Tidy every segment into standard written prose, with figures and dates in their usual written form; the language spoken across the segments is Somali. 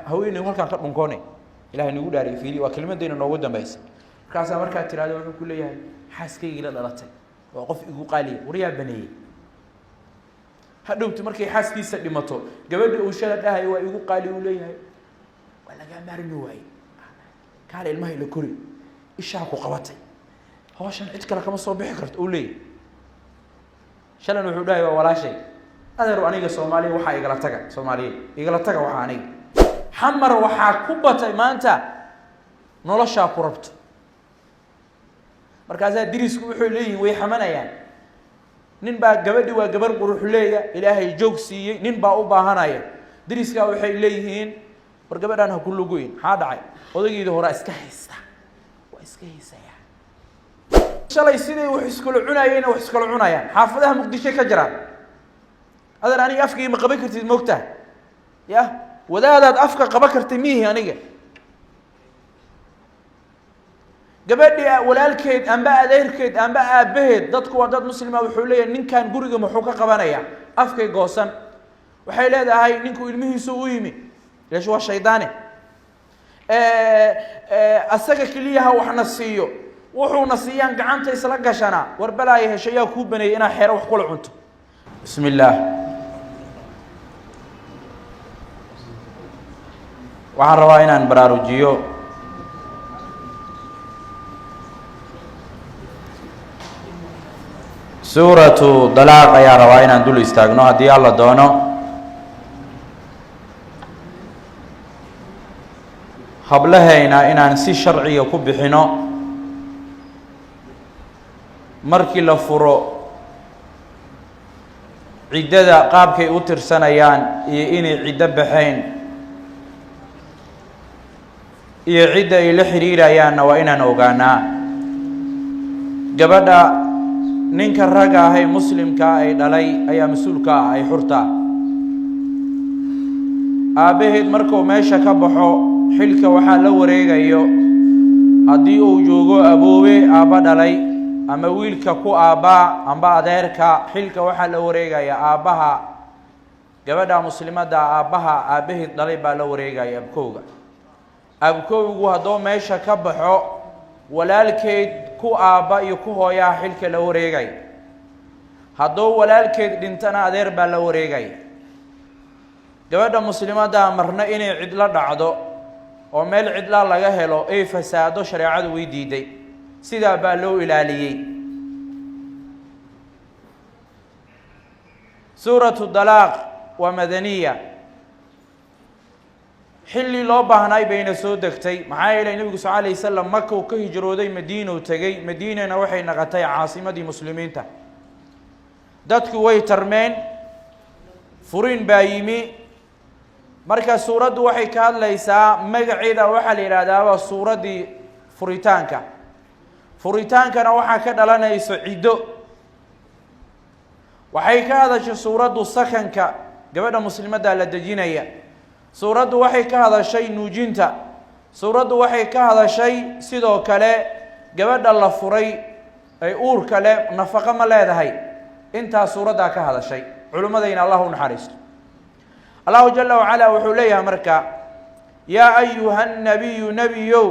haweeney halkan ka dhunkoonay ilaahay nagu dhaariyo fiili waa kelmadayna noogu dambaysa markaas markaa tiraado wuxuu ku leeyahay xaaskayga la dhalatay waa qof igu qaaliye wariyaa baneeyay hadhowti markay xaaskiisa dhimato gabadha uu shala dhahay waa igu qaali u leeyahay waa laga maarmi waayay kaale ilmaha ila kori ishaa ku qabatay hawshan cid kale kama soo bixi karto uu leeyahay shalan wuxuu dhahay waa walaashay adeer aniga Soomaaliya waxa igala taga Soomaaliya igala taga waxa aniga xamar waxa ku batay maanta nolosha ku rabto markaas dirisku wuxuu leeyahay way xamanayaan nin baa gabadhi waa gabar qurux leeyahay ilaahay joog siiyay nin baa u baahanaya diriska waxay leeyihiin war gabadhan ha ku lugoyn ha dhacay odaygeeda hore iska haysta waa iska haysaya shalay sidii wax iskula cunayeen wax iskula cunayaan xaafadaha Muqdisho ka jiraan adeer aniga afkii ma qaban kartid moogta ya wadaadaad afka qaban kartay mihi aniga gabadhi walaalkeed amba adeerkeed amba aabaheed dadku waa dad muslima wuxuu leeyahay ninkan guriga muxuu ka qabanaya afkay goosan waxay leedahay ninku ilmihiisu u yimi leesh waa shaydaane asaga kaliya wax nasiyo wuxuu nasiyaan gacanta isla gashana war balaaye heshayaa ku baneeyay ina xeer wax kula cunto bismillaah waxaan rabaa inaan baraarujiyo suuratu dalaaq ayaa rabaa inaan dul istaagno haddii alla doono hablahayna inaan si sharciga ku bixino markii la furo ciddada qaabkay u tirsanayaan iyo inay ciddo baxayn iyo cidda ay la xiriirayaanna waa inaan ogaanaa gabadha ninka rag ah ee muslimka ay dhalay ayaa mas'uulka ah ay xurta aabaheed markuu meesha ka baxo xilka waxa la wareegayo haddii uu joogo aboobe aaba dhalay ama wiilka ku aaba amba adeerka xilka waxa la wareegaya aabaha gabadha muslimada aabaha aabaheed dhalay baa la wareegaya abkowgu hadduu meesha ka baxo walaalkeed ku aaba iyo ku hooyaa xilka la wareegay hadduu walaalkeed dhintana adeer baa la wareegay gabadha muslimada marna inay cid la dhacdo oo meel cid la laga helo ay fasaado shariicadu way diiday sida baa loo ilaaliyay suuratu dalaaq wa madaniya xilli loo baahnay bayna soo degtay maxaa yeelay nabigu sallallahu alayhi wasallam Makka uu ka hijrooday Madiina uu tagay Madiinana waxay noqotay caasimadii muslimiinta dadku way tarmeen furin baa yimi marka suuradu waxay ka hadlaysaa magaceeda waxa la yiraahdaa suuradii furitaankana waxa ka dhalanayso ciido waxay ka hadashay suuradu sakanka gabadha muslimada la dajinaya suuradu waxay ka hadashay nuujinta suuradu waxay ka hadashay sidoo kale gabadha la furay ay uur kale nafaqo ma leedahay inta suurada ka hadashay culimadayna Allahu naxariisto Allahu jalla wa ala wuxuu leeyahay marka ya ayuhan nabiyyu nabiyyu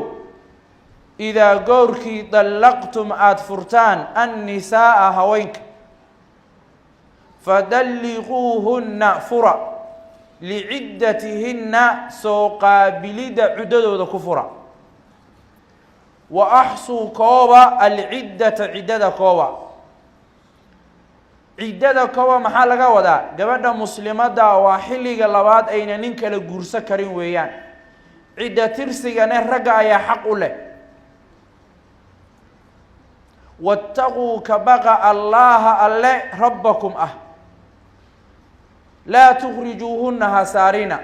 idha goorki dalaqtum aad furtaan an-nisaa haweenka fadalliquhunna fura لعدتهن سوقابلد عددود كفرا وأحصوا كوبا العدة عدد كوبا عدد كوبا محل قودا قبل مسلمة وحلق اللباد أين ننك لقرصة كريم ويان عدة ترسيق نرقع يا حق له واتقوا كبغى الله ربكم لا تخرجوهن هسارين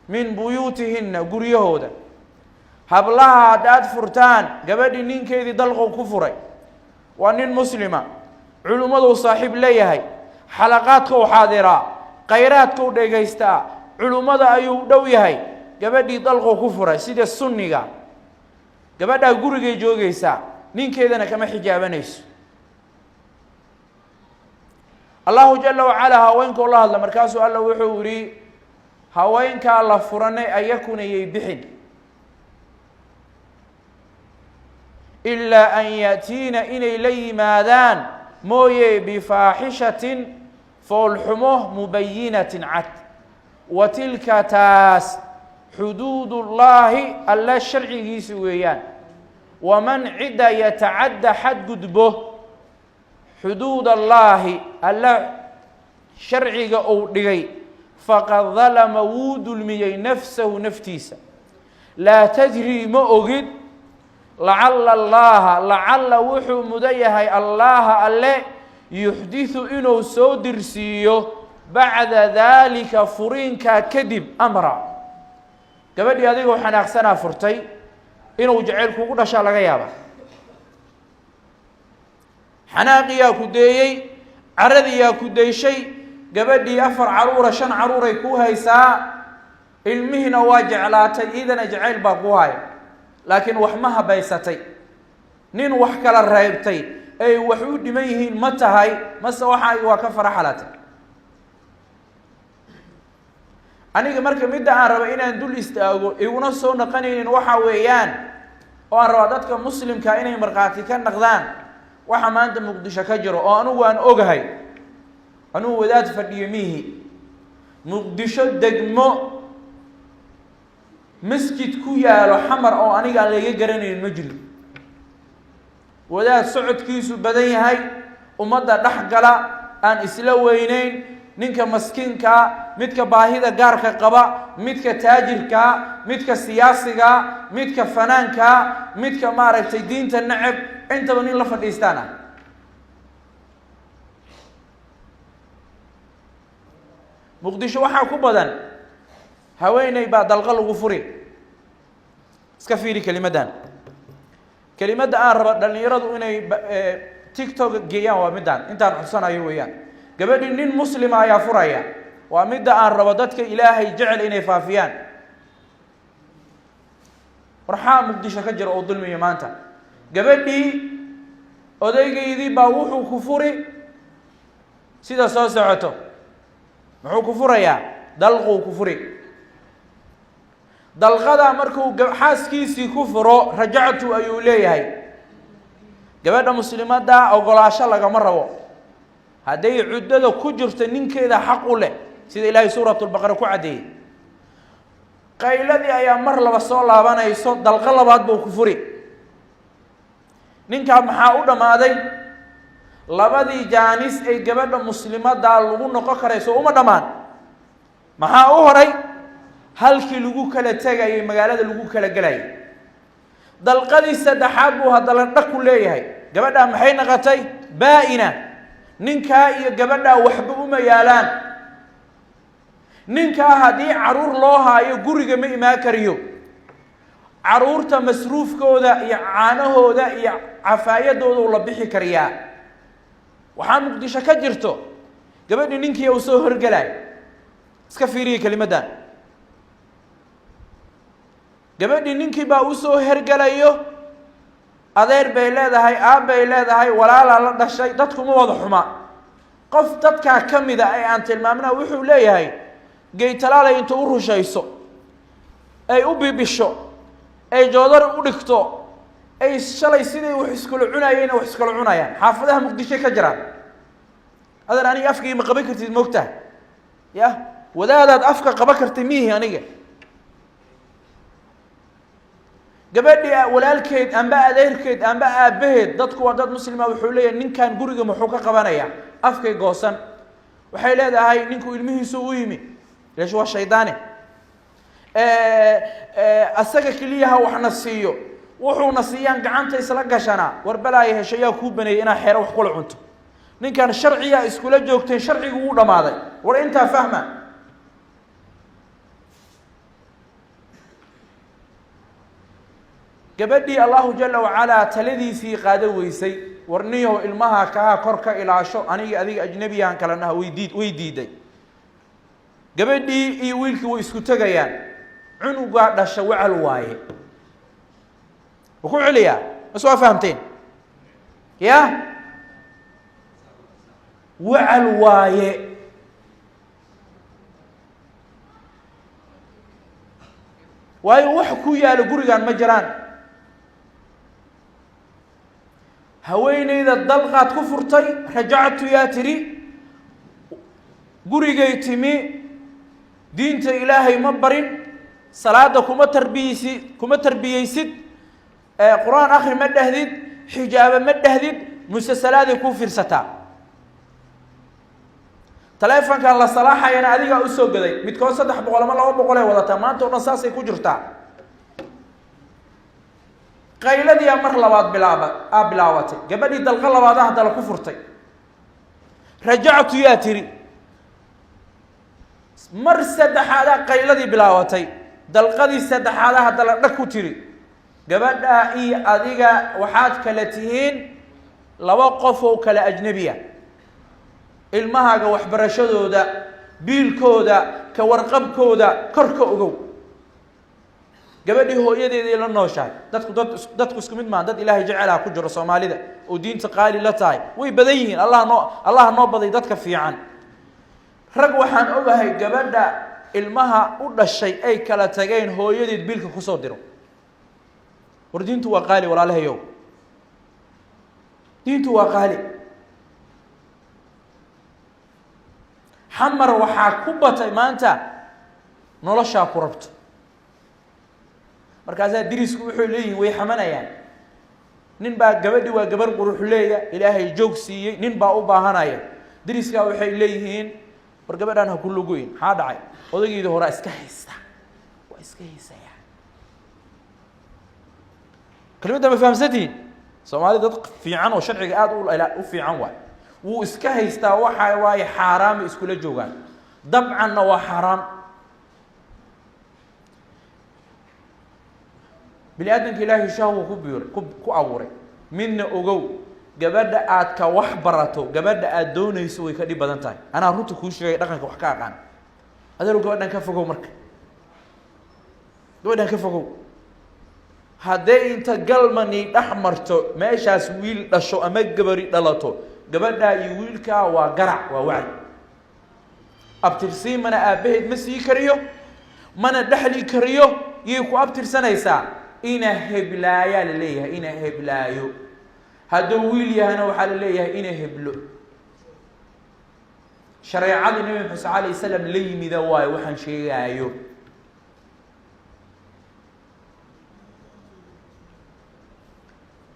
من بيوتهن قريهودا هبلها داد فرتان قبل نين كيدي دلغو كفري وانين مسلمة علماء صاحب ليهي حلقات كو حاضرة قيرات كو ديغيستا علماء ايو دويهي قبل دلغو كفري سيدي السنة قبل دا قريجي جوغيستا نين كيدنا كما حجابانيس الله جل وعلا وينكو الله مركاسو الله وحوري haweenkaa la furanay ayakuna yay bixin ilaa an yaatiina inay la yimaadaan mooye bifaaxishatin foolxumo mubayinatin cad wa tilka taas xuduudullaahi alla sharcigiisa weeyaan waman cidda yatacadda xadgudbo xuduud allaahi alla sharciga uu dhigay faqad dalama wuu dulmiyey nafsahu naftiisa laa tadrii ma ogid lacala allaaha lacalla wuxuu mudan yahay allaaha alle yuxdiثu inuu soo dirsiiyo bacda daalika furiinkaa kadib amra gabadhii adigoo xanaaqsanaa furtay inuu jacayl kugu dhashaa laga yaaba xanaaqiyaa ku deeyey caradiyaa ku deyshay gabadhii 4 caruura 5 caruuray ku haysaa ilmihiina waa jeclaatay idana jacayl baa ku haya laakiin wax ma habaysatay nin wax kala reebtay ay wax u dhiman yihiin ma tahay mase waxa waa ka faraxalatay aniga marka midda aan rabo inaan dul istaago iguna soo naqanaynin waxa weeyaan oo aan rabo dadka muslimka inay marqaati ka naqdaan waxa maanta muqdisho ka jiro oo anigu aan ogahay anigu wadaad fadhiyo mihi muqdisho degmo masjid ku yaalo xamar oo aniga aan laga garanaynin ma jiro wadaad socodkiisu badan yahay ummadda dhex gala aan isla weynayn ninka maskiinka midka baahida gaarka qaba midka taajirka midka siyaasiga midka fanaanka midka maaragtay diinta nacab intaba nin la fadhiistaana muqdisho waxaa ku badan haweeney baa dalqa lagu furi iska fiiri kelimadan kelimada aan rabo dhalinyaradu inay tiktok geeyaan waa midaan intaan xudsanayo weeyaan gabadhi nin muslima ayaa furaya waa midda aan rabo dadka ilaahay jecel inay faafiyaan warxaa muqdisho ka jira oo dulmiyo maanta gabadhii odaygeydii baa wuxuu ku furi sida soo socoto muxuu ku furayaa dalquu ku furi dalqada markuu xaaskiisii ku furo rajactu ayuu leeyahay gabadha muslimadda ogolaasho lagama rabo hadday cuddada ku jirto ninkeeda xaq u leh sida ilaahay suuratulbaqara ku caddeeyey qayladii ayaa mar laba soo laabanayso dalqo labaad buu ku furi ninkaa maxaa u dhammaaday labadii jaanis ay gabadha muslimadda lagu noqon karayso uma dhammaan maxaa u horay halkii lagu kala tegayay magaalada lagu kala gelayay dalqadii saddexaad buu haddana dhag ku leeyahay gabadhaa maxay naqotay baa-ina ninkaa iyo gabadhaa waxba uma yaalaan ninkaa haddii caruur loo haayo guriga ma imaan kariyo caruurta masruufkooda iyo caanahooda iyo cafaayadooda la bixi kariyaa waxaa muqdisho ka jirto gabadhii ninkii uu soo horgelay iska fiiriya kelimadan gabadhii ninkii baa u soo hergelayo adeer bay leedahay aab bay leedahay walaalaa la dhashay dadkuma wada xuma qof dadkaa ka mida ay aan tilmaamna wuxuu leeyahay geytalaalay inta u rushayso ay u bibisho ay joodar u dhigto ay shalay siday wax iskula cunayeen wax iskula cunayaan xaafadaha muqdisho ka jiraan adeer aniga afkii ma qaban kartid moogtahay ya wadaadaad afka qaban kartay miihi aniga gabadhii walaalkeed amba adeerkeed amba aabaheed dadku waa dad muslima wuxuu leeyahay ninkan guriga muxuu ka qabanayaa afkay goosan waxay leedahay ninku ilmihiisu u yimi leesh waa shaydaane asaga keliyaha waxna siiyo wuxuuna siiyaan gacanta isla gashanaa war balaayo heshayaa kuu baneeyay inaa xeero wax kula cunto ninkan sharciyaa iskula joogteen sharcigu wuu dhammaaday war intaa fahma gabadhii allahu jala wacalaa taladiisii qaado weysay warniyaho ilmaha kaa kor ka ilaasho aniga adiga ajnabiyahan kala naha way diiday gabadhii iyo wiilkii way isku tegayaan cunugaa dhasha wacal waaye wuu ku celiyaa mas waa fahamteen ya wacal waaye waayo wax ku yaalo gurigan ma jiraan haweeneyda dalqaad ku furtay rajactu yaa tiri gurigay timi diinta ilaahay ma barin salaada kuma tarbiyeysid quraan akhri ma dhahdid xijaaba ma dhahdid musasalaadii ku fiirsataa taleefankan la salaaxayana adigaa u soo gaday midkood 300 ama 200 ay wadataa maanta oo dhan saasay ku jirtaa qayladii mar labaad bilaawatay gabadhii dalqa labaad ah dal ku furtay rajactu yaa tiri mar saddexaad qayladii bilaawatay dalqadii saddexaad ah dal dhag ku tiri gabadha iyo adiga waxaad kala tihiin laba qof oo kala ajnabiya ilmahaaga waxbarashadooda biilkooda ka warqabkooda korka ogow gabadhii hooyadeedii la nooshahay dadku isku mid maan dad ilaahay jecelaha ku jiro Soomaalida oo diinta qaali la tahay way badan yihiin Allah noo baday dadka fiican rag waxaan ogahay gabadha ilmaha u dhashay ay kala tageen hooyadeed biilka ku soo diro war diintu waa qaali walaalahayow diintu waa qaali xamar waxaa ku batay maanta noloshaa ku rabto markaasaa dirisku wuxuu leeyihiin way xamanayaan nin baa gabadhi waa gabar qurux leeya ilaahay joog siiyey nin baa u baahanaya diriskaa waxay leeyihiin war gabadhan ha ku lugoyn maxaa dhacay odaygeedii hore iska haysta waa iska haysaya كلمة ما فهمتين سومالي دad fiican oo sharciga aad u fiican waay wuu iska haystaa waxa way xaraam isku la joogan dabcan waa xaraam bini aadanka ilaahi shaahu ku abuuray midna ogow gabadha aad ka wax barato gabadha aad doonayso way ka dhib badan tahay ana runta ku sheegay dhaqanka wax ka aqaan adoo gabadhan ka fogow marka gabadhan ka fogow haddii inta galmani dhaxmarto meeshaas wiil dhasho ama gabari dhalato gabadha iyo wiilka waa garac waa wacd abtirsi mana aabaheed ma sii kariyo mana dhaxli kariyo yey ku abtirsanaysaa ina heblaaya leeyahay ina heblaayo hadduu wiil yahana waxa la leeyahay ina heblo shariicada nabi Muhammad sallallahu alayhi wasallam leeyimida waay waxaan sheegayo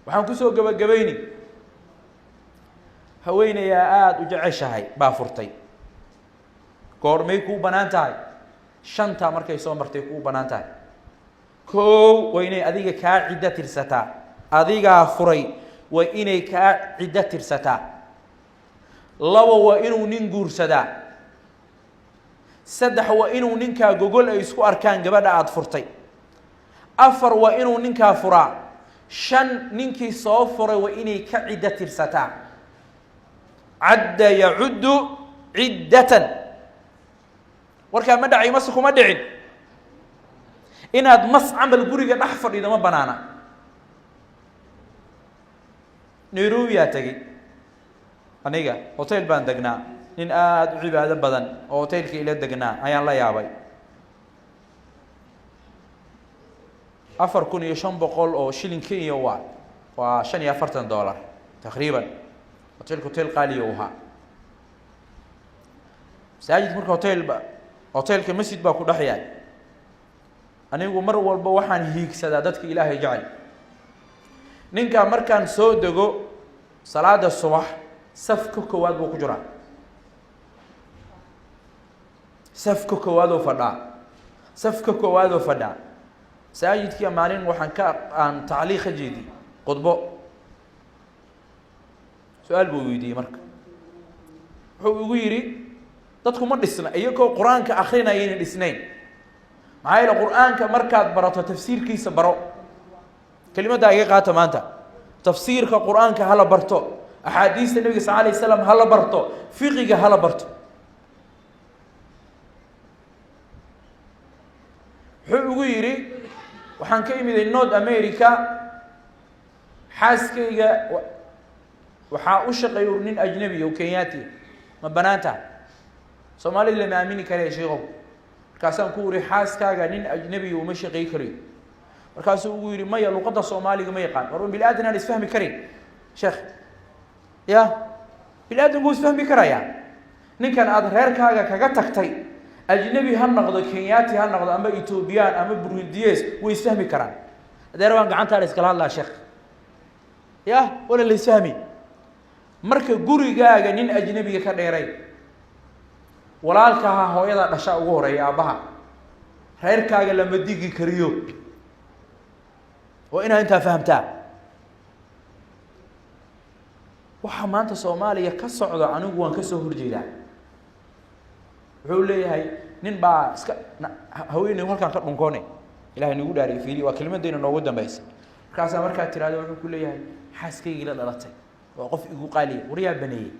waxaan ku soo gabagabayni haweenaya aad u jeceshahay baa furtay goormay ku banaan tahay shanta markay soo martay ku banaan tahay koow waa inay adiga kaa cidda tirsataa adigaa furay waa inay kaa cidda tirsataa laba waa inuu nin guursadaa saddex waa inuu ninkaa gogol ay isku arkaan gabadha aad furtay afar waa inuu ninkaa furaa shan ninkii soo furay waa inay ka cidda tirsataa cadda yacuddu ciddatan warkaa ma dhacay mase kuma dhicin inaad mas camal guriga dhex fadhido ma banaana Nairobi yaa tagay aniga hotel baan degnaa nin aad u cibaado badan oo hotelka ila degnaa ayaan la yaabay 4500 oo shilin Kenya waa $45 تقريبا hotel qaali oo ha saajid marka hotelka masjid baa ku dhaxyay anigu mar walba waxaan hiigsadaa dadka ilaahay jecel ninka markaan soo dago salaada subax safka koowaad buu ku jiraa safka koowaad oo fadhaa saajidkii maalin waxaan ka aan tacliiq jeedi qodbo su'aal buu weydiiyay marka wuxuu ugu yiri dadku ma dhisna iyagoo quraanka akhrinayeen dhisnayn maxay la quraanka markaad barato tafsiirkiisa baro kelimada ay qaata maanta tafsiirka quraanka hala barto axaadiista nabiga sallallahu alayhi wasallam hala barto fiqiga hala barto wuxuu ugu yiri waxaan ka imid North America xaaskayga waxa u shaqeeyo nin ajnabi oo Kenyaati ma banaanta Soomaalida lama aamini kare sheego markaasaan ku uri xaaskaaga nin ajnabi uma shaqay karin markaasuu ugu yiri maya luqadda Soomaaliga ma yaqaan war bil aadan aan isfahmi karin sheekh ya bil aadan uu isfahmi karaya ninkan aad reerkaaga kaga tagtay ajnabi ha noqdo Kenyaati ha noqdo ama Ethiopian ama Burundiyees way isfahmi karaan adeer waan gacanta la iskala hadlaa sheekh ya wala la isfahmi marka gurigaaga nin ajnabiga ka dheeray walaalka hooyada dhasha ugu horeeya aabaha reerkaaga lama digi kariyo waa inaa inta fahamtaa waxa maanta Soomaaliya ka socdo anigu waan ka soo horjeedaa wuxuu leeyahay nin baa iska haweeney halkan ka dhunkoonay ilaahay nagu dhaariyo fiiri waa kelmadayna noogu dambeysay markaas markaa tiraado wuxuu ku leeyahay xaaskayga la dhalatay waa qof igu qaaliye wariyaa baneeyay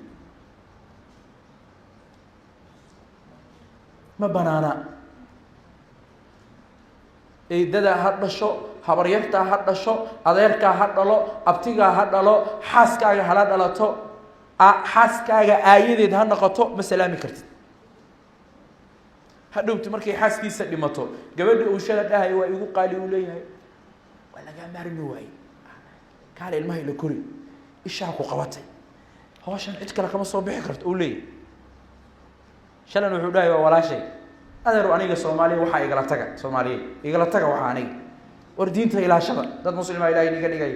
ma banaana eedada ha dhasho habaryarta ha dhasho adeerka ha dhalo abtiga ha dhalo xaaskaaga hala dhalato xaaskaaga aayadeed ha noqoto ma salaami kartid hadhowti markay xaaskiisa dhimato gabadha uu shala dhahay waa igu qaali u leeyahay waa laga maarmi waay kaale ilmaha ila kori ishaa ku qabatay hawshan cid kale kama soo bixi karto uu leeyahay shalan wuxuu dhahay waa walaashay adeer aniga Soomaaliya waxa igala taga Soomaaliya igala taga waxa aniga war diinta ilaashada dad muslima ilaahay niga dhigay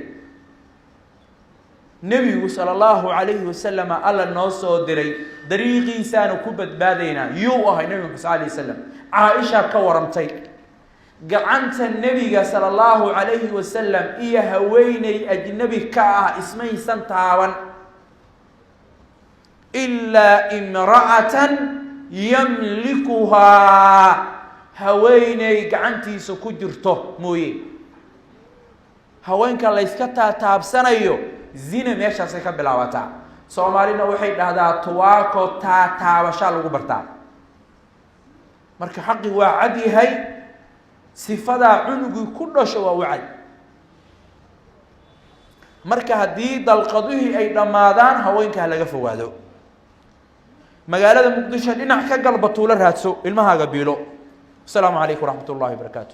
nabigu sallallahu alayhi wasallam alla noo soo diray dariiqiisana ku badbaadayna yuu ahay nabiga sallallahu alayhi wasallam Aisha ka waramtay gacanta nabiga sallallahu alayhi wasallam iyo haweenay ajnabi ka ah ismaysan taaban illa imra'atan yamlikuha haweenay gacantiisa ku jirto mooyee haweenka la iska taabsanayo zina meeshaas ka bilaabataa Soomaalina waxay dhahdaa tuwaako taabasha lagu bartaa marka xaqi waa cad yahay sifada cunugu ku dhasho waa wacad marka hadii dalqaduhu ay dhamaadaan haweenka laga fogaado magaalada Muqdisho dhinac ka galba tuula raadso ilmahaaga biilo السلام عليكم ورحمة الله وبركاته